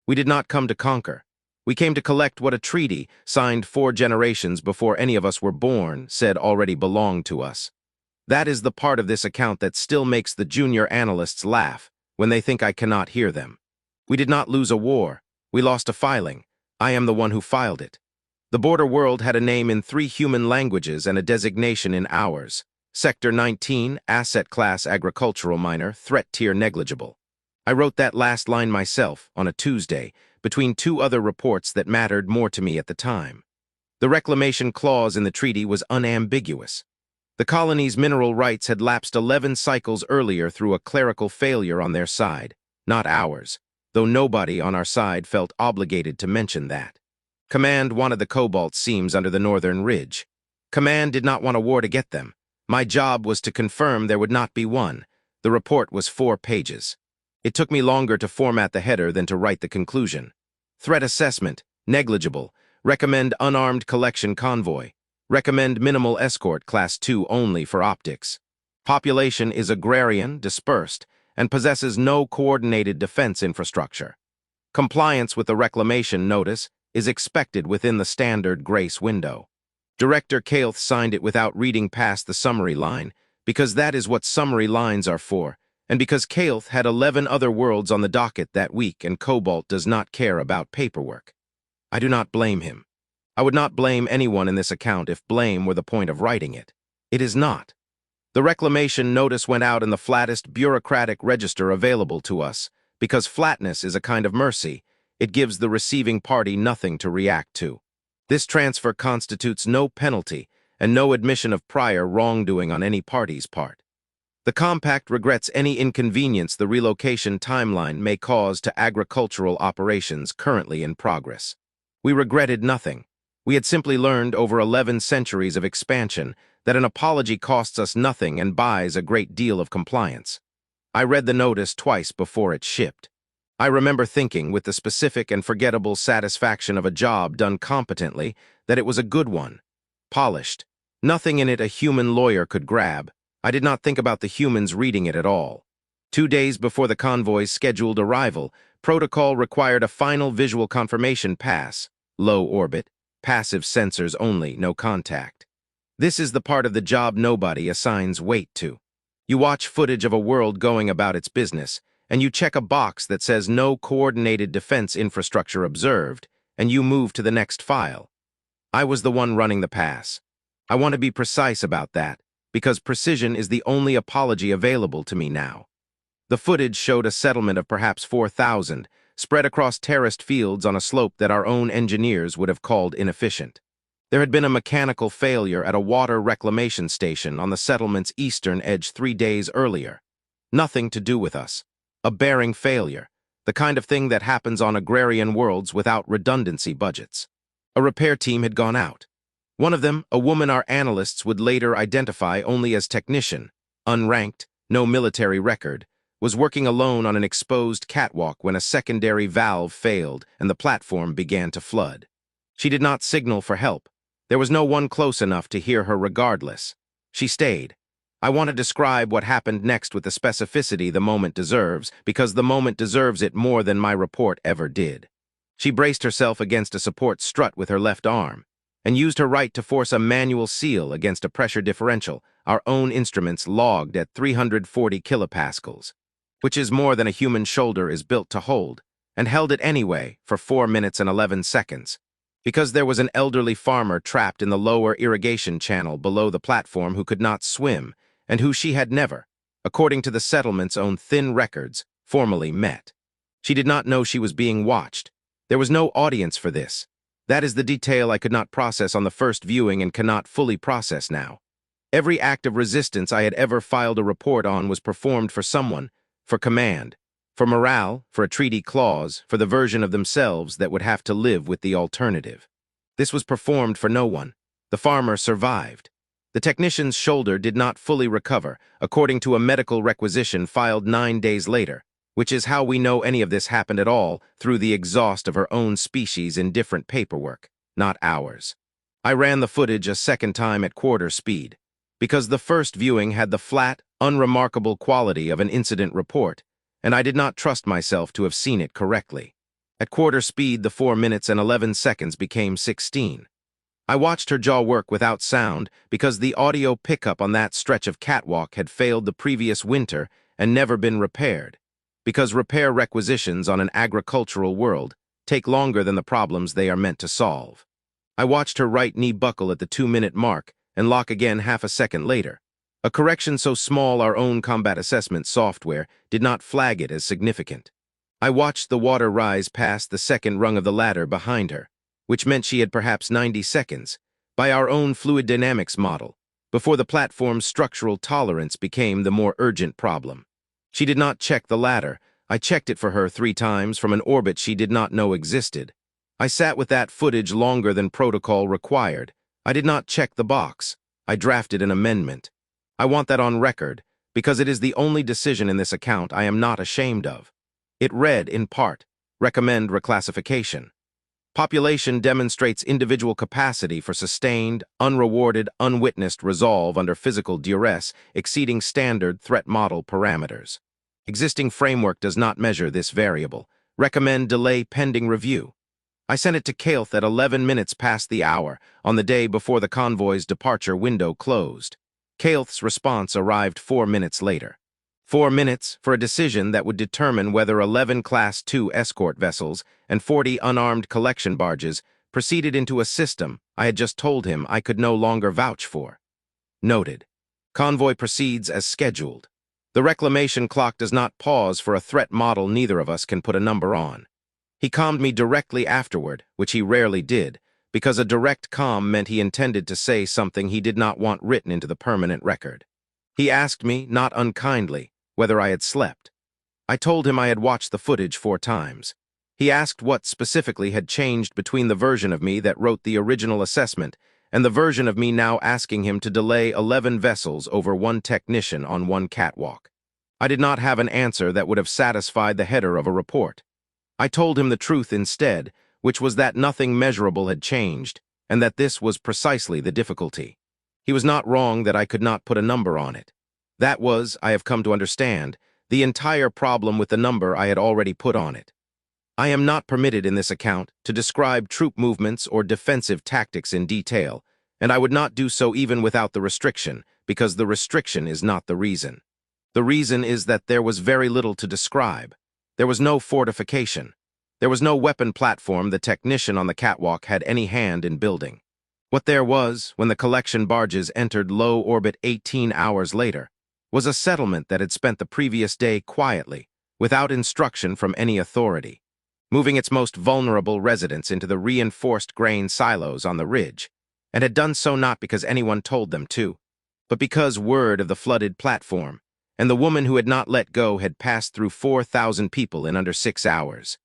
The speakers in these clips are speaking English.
We did not come to conquer. We came to collect what a treaty, signed 4 generations before any of us were born, said already belonged to us. That is the part of this account that still makes the junior analysts laugh when they think I cannot hear them. We did not lose a war. We lost a filing. I am the one who filed it. The border world had a name in 3 human languages and a designation in ours. Sector 19, asset class agricultural minor, threat tier negligible. I wrote that last line myself on a Tuesday, between 2 other reports that mattered more to me at the time. The reclamation clause in the treaty was unambiguous. The colony's mineral rights had lapsed 11 cycles earlier through a clerical failure on their side, not ours, though nobody on our side felt obligated to mention that. Command wanted the cobalt seams under the northern ridge. Command did not want a war to get them. My job was to confirm there would not be one. The report was 4 pages. It took me longer to format the header than to write the conclusion. Threat assessment, negligible. Recommend unarmed collection convoy. Recommend minimal escort class 2 only for optics. Population is agrarian, dispersed, and possesses no coordinated defense infrastructure. Compliance with the reclamation notice is expected within the standard grace window. Director Kaelth signed it without reading past the summary line, because that is what summary lines are for, and because Kaelth had 11 other worlds on the docket that week and Cobalt does not care about paperwork. I do not blame him. I would not blame anyone in this account if blame were the point of writing it. It is not. The reclamation notice went out in the flattest bureaucratic register available to us, because flatness is a kind of mercy. It gives the receiving party nothing to react to. This transfer constitutes no penalty and no admission of prior wrongdoing on any party's part. The compact regrets any inconvenience the relocation timeline may cause to agricultural operations currently in progress. We regretted nothing. We had simply learned over 11 centuries of expansion that an apology costs us nothing and buys a great deal of compliance. I read the notice twice before it shipped. I remember thinking, with the specific and forgettable satisfaction of a job done competently, that it was a good one. Polished. Nothing in it a human lawyer could grab. I did not think about the humans reading it at all. 2 days before the convoy's scheduled arrival, protocol required a final visual confirmation pass. Low orbit. Passive sensors only, no contact. This is the part of the job nobody assigns weight to. You watch footage of a world going about its business, and you check a box that says no coordinated defense infrastructure observed, and you move to the next file. I was the one running the pass. I want to be precise about that, because precision is the only apology available to me now. The footage showed a settlement of perhaps 4,000, spread across terraced fields on a slope that our own engineers would have called inefficient. There had been a mechanical failure at a water reclamation station on the settlement's eastern edge 3 days earlier. Nothing to do with us. A bearing failure, the kind of thing that happens on agrarian worlds without redundancy budgets. A repair team had gone out. One of them, a woman our analysts would later identify only as technician, unranked, no military record, was working alone on an exposed catwalk when a secondary valve failed and the platform began to flood. She did not signal for help. There was no one close enough to hear her regardless. She stayed. I want to describe what happened next with the specificity the moment deserves, because the moment deserves it more than my report ever did. She braced herself against a support strut with her left arm, and used her right to force a manual seal against a pressure differential, our own instruments logged at 340 kilopascals, which is more than a human shoulder is built to hold, and held it anyway for 4 minutes and 11 seconds. Because there was an elderly farmer trapped in the lower irrigation channel below the platform who could not swim, and who she had never, according to the settlement's own thin records, formally met. She did not know she was being watched. There was no audience for this. That is the detail I could not process on the first viewing and cannot fully process now. Every act of resistance I had ever filed a report on was performed for someone, for command, for morale, for a treaty clause, for the version of themselves that would have to live with the alternative. This was performed for no one. The farmer survived. The technician's shoulder did not fully recover, according to a medical requisition filed 9 days later, which is how we know any of this happened at all, through the exhaust of her own species in different paperwork, not ours. I ran the footage a second time at quarter speed, because the first viewing had the flat, unremarkable quality of an incident report, and I did not trust myself to have seen it correctly. At quarter speed, the 4 minutes and 11 seconds became 16. I watched her jaw work without sound because the audio pickup on that stretch of catwalk had failed the previous winter and never been repaired, because repair requisitions on an agricultural world take longer than the problems they are meant to solve. I watched her right knee buckle at the 2-minute mark and lock again half a second later, a correction so small our own combat assessment software did not flag it as significant. I watched the water rise past the second rung of the ladder behind her, which meant she had perhaps 90 seconds, by our own fluid dynamics model, before the platform's structural tolerance became the more urgent problem. She did not check the ladder. I checked it for her 3 times from an orbit she did not know existed. I sat with that footage longer than protocol required. I did not check the box. I drafted an amendment. I want that on record, because it is the only decision in this account I am not ashamed of. It read, in part, recommend reclassification. Population demonstrates individual capacity for sustained, unrewarded, unwitnessed resolve under physical duress exceeding standard threat model parameters. Existing framework does not measure this variable. Recommend delay pending review. I sent it to Kael'th at 11 minutes past the hour, on the day before the convoy's departure window closed. Kael'th's response arrived 4 minutes later. 4 minutes for a decision that would determine whether 11 Class II escort vessels and 40 unarmed collection barges proceeded into a system I had just told him I could no longer vouch for. Noted. Convoy proceeds as scheduled. The reclamation clock does not pause for a threat model neither of us can put a number on. He calmed me directly afterward, which he rarely did, because a direct calm meant he intended to say something he did not want written into the permanent record. He asked me, not unkindly, whether I had slept. I told him I had watched the footage 4 times. He asked what specifically had changed between the version of me that wrote the original assessment and the version of me now asking him to delay 11 vessels over 1 technician on 1 catwalk. I did not have an answer that would have satisfied the header of a report. I told him the truth instead, which was that nothing measurable had changed, and that this was precisely the difficulty. He was not wrong that I could not put a number on it. That was, I have come to understand, the entire problem with the number I had already put on it. I am not permitted in this account to describe troop movements or defensive tactics in detail, and I would not do so even without the restriction, because the restriction is not the reason. The reason is that there was very little to describe. There was no fortification. There was no weapon platform the technician on the catwalk had any hand in building. What there was, when the collection barges entered low orbit 18 hours later, was a settlement that had spent the previous day quietly, without instruction from any authority, moving its most vulnerable residents into the reinforced grain silos on the ridge, and had done so not because anyone told them to, but because word of the flooded platform, and the woman who had not let go had passed through 4,000 people in under 6 hours.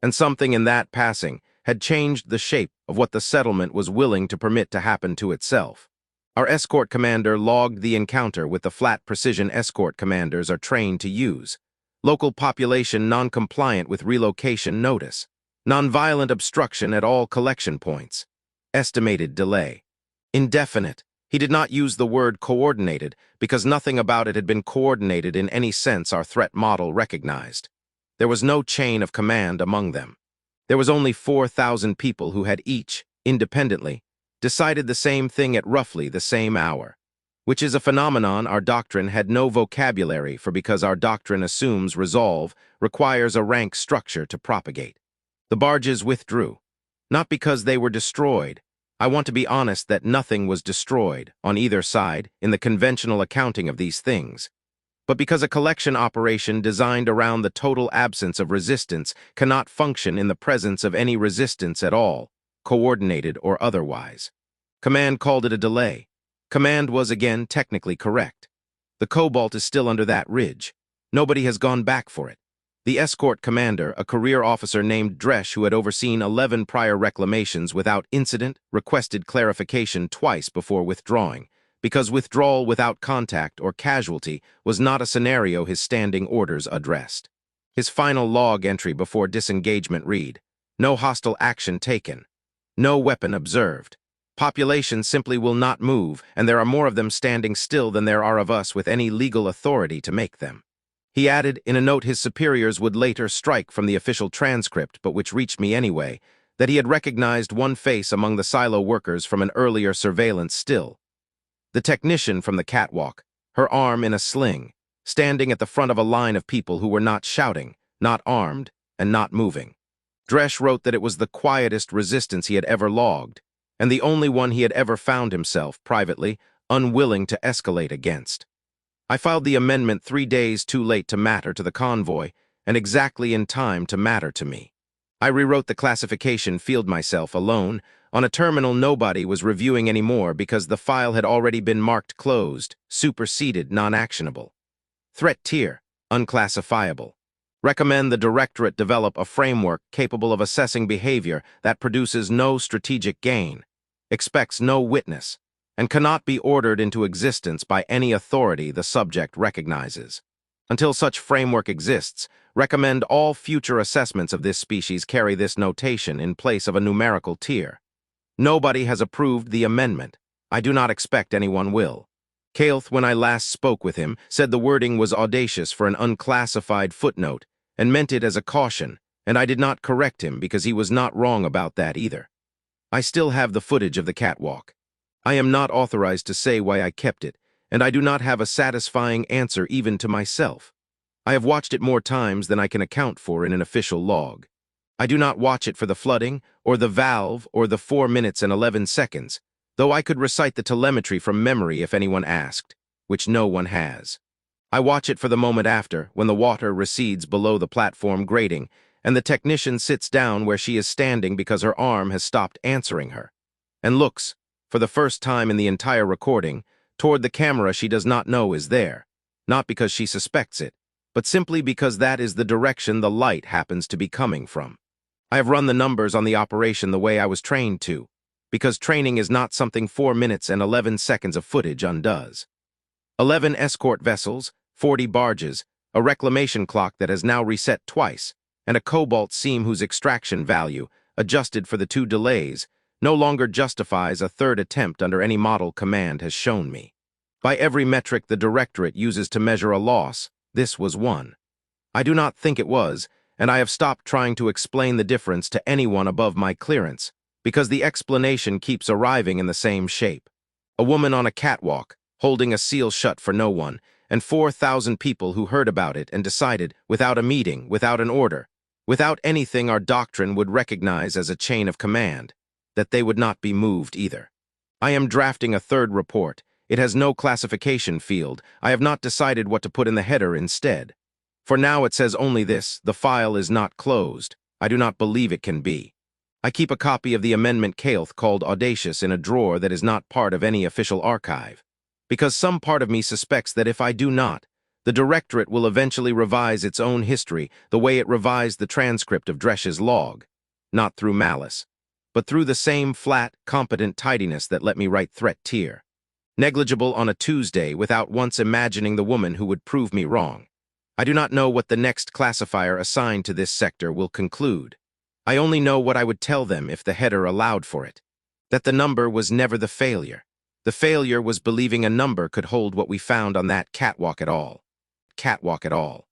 And something in that passing had changed the shape of what the settlement was willing to permit to happen to itself. Our escort commander logged the encounter with the flat precision escort commanders are trained to use. Local population non-compliant with relocation notice. Nonviolent obstruction at all collection points. Estimated delay. Indefinite. He did not use the word coordinated because nothing about it had been coordinated in any sense our threat model recognized. There was no chain of command among them. There was only 4,000 people who had each, independently, decided the same thing at roughly the same hour, which is a phenomenon our doctrine had no vocabulary for because our doctrine assumes resolve requires a rank structure to propagate. The barges withdrew, not because they were destroyed. I want to be honest that nothing was destroyed, on either side, in the conventional accounting of these things, but because a collection operation designed around the total absence of resistance cannot function in the presence of any resistance at all, coordinated or otherwise. Command called it a delay. Command was again technically correct. The cobalt is still under that ridge. Nobody has gone back for it. The escort commander, a career officer named Dresch who had overseen 11 prior reclamations without incident, requested clarification twice before withdrawing, because withdrawal without contact or casualty was not a scenario his standing orders addressed. His final log entry before disengagement read, "No hostile action taken. No weapon observed. Population simply will not move, and there are more of them standing still than there are of us with any legal authority to make them." He added, in a note his superiors would later strike from the official transcript, but which reached me anyway, that he had recognized one face among the silo workers from an earlier surveillance still. The technician from the catwalk, her arm in a sling, standing at the front of a line of people who were not shouting, not armed, and not moving. Dresch wrote that it was the quietest resistance he had ever logged, and the only one he had ever found himself, privately, unwilling to escalate against. I filed the amendment 3 days too late to matter to the convoy, and exactly in time to matter to me. I rewrote the classification field myself, alone, on a terminal nobody was reviewing anymore because the file had already been marked closed, superseded, non-actionable. Threat tier, unclassifiable. Recommend the Directorate develop a framework capable of assessing behavior that produces no strategic gain, expects no witness, and cannot be ordered into existence by any authority the subject recognizes. Until such framework exists, recommend all future assessments of this species carry this notation in place of a numerical tier. Nobody has approved the amendment. I do not expect anyone will. Kael'th, when I last spoke with him, said the wording was audacious for an unclassified footnote, and meant it as a caution, and I did not correct him because he was not wrong about that either. I still have the footage of the catwalk. I am not authorized to say why I kept it, and I do not have a satisfying answer even to myself. I have watched it more times than I can account for in an official log. I do not watch it for the flooding, or the valve, or the 4 minutes and 11 seconds, though I could recite the telemetry from memory if anyone asked, which no one has. I watch it for the moment after, when the water recedes below the platform grating, and the technician sits down where she is standing because her arm has stopped answering her, and looks, for the first time in the entire recording, toward the camera she does not know is there, not because she suspects it, but simply because that is the direction the light happens to be coming from. I have run the numbers on the operation the way I was trained to, because training is not something 4 minutes and 11 seconds of footage undoes. 11 escort vessels, 40 barges, a reclamation clock that has now reset twice, and a cobalt seam whose extraction value, adjusted for the 2 delays, no longer justifies a third attempt under any model command has shown me. By every metric the Directorate uses to measure a loss, this was one. I do not think it was, and I have stopped trying to explain the difference to anyone above my clearance, because the explanation keeps arriving in the same shape. A woman on a catwalk, holding a seal shut for no one, and 4,000 people who heard about it and decided, without a meeting, without an order, without anything our doctrine would recognize as a chain of command, that they would not be moved either. I am drafting a 3rd report. It has no classification field. I have not decided what to put in the header instead. For now it says only this: the file is not closed. I do not believe it can be. I keep a copy of the amendment Kael'th called audacious in a drawer that is not part of any official archive, because some part of me suspects that if I do not, the Directorate will eventually revise its own history the way it revised the transcript of Dresch's log, not through malice, but through the same flat, competent tidiness that let me write threat tier. Negligible on a Tuesday without once imagining the woman who would prove me wrong. I do not know what the next classifier assigned to this sector will conclude. I only know what I would tell them if the header allowed for it. That the number was never the failure. The failure was believing a number could hold what we found on that catwalk at all. Catwalk at all.